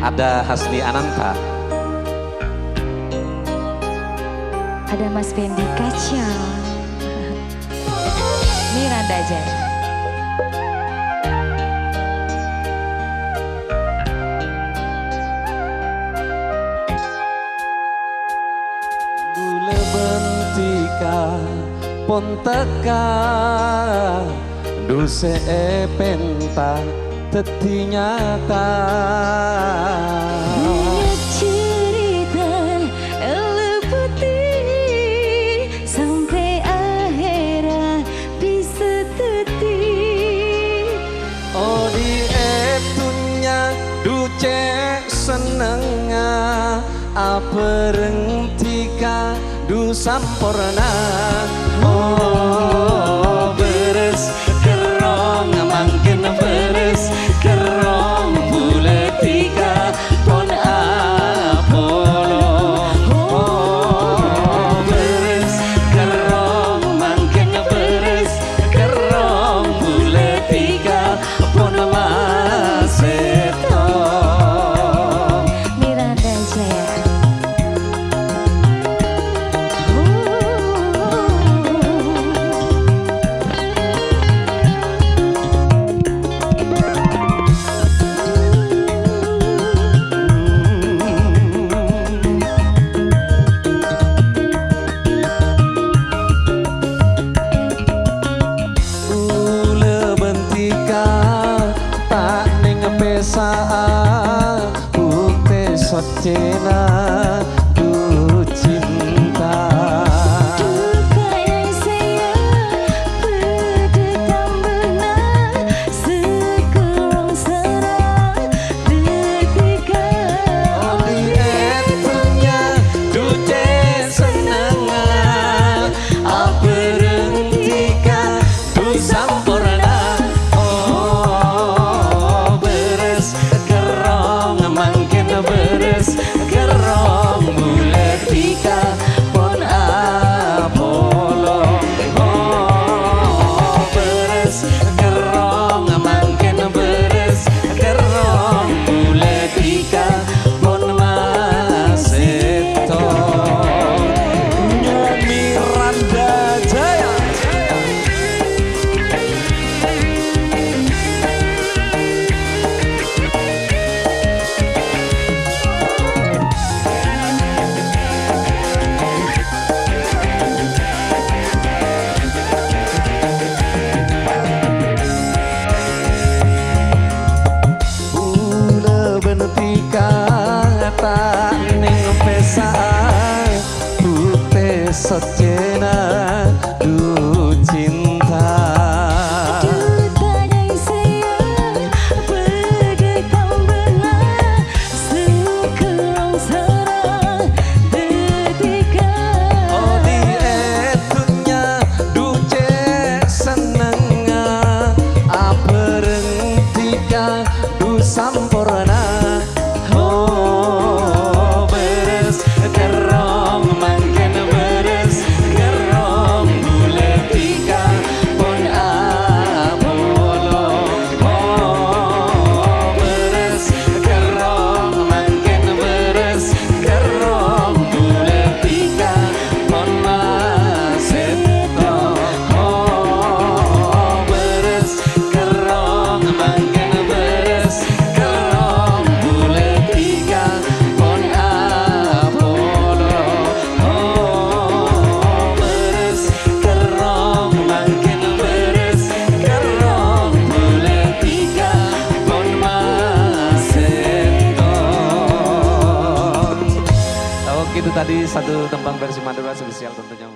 Ada Hasni Ananta. Ada Mas Fendi Kacang. Miranda Jaya. Bule bentika pon teka duse penta teti nyata. Banyak cerita putih sampai akhirat bisa teti. Oh di etunya duce senenga aperengtika du sampurna. Oh beres kerong mangkin beres kerong buletika pon Apollo. Oh beres kerong mangkin beres kerong buletika pon Maseto. Miranda Jaya. Socena du cinta. Duka yang saya berdetam benar sekurang serang detika. Oh di etunya duce senenga aperengtika du sampurna. Oh beres kerong mangkin beres kerong buletika pon Apollo. Oh beres kerong mangkin beres kerong buletika pon Maseto. Miranda Jaya. Tak ning pesaan putih socena du cinta. Duka yang saya berdetam benar sekurang serang detika. Oh di etunya duce senenga aperengtika du sampurna. Oh beres kerong mangkin beres kerong buletika pon Apollo. Oh beres kerong mangkin beres kerong buletika pon Maseto. Oh beres kerong mangkin beres kerong buletika pon Apollo. Oh beres kerong mangkin beres kerong buletika pon Maseto. Oke, itu tadi satu tembang versi Madura spesial tentunya.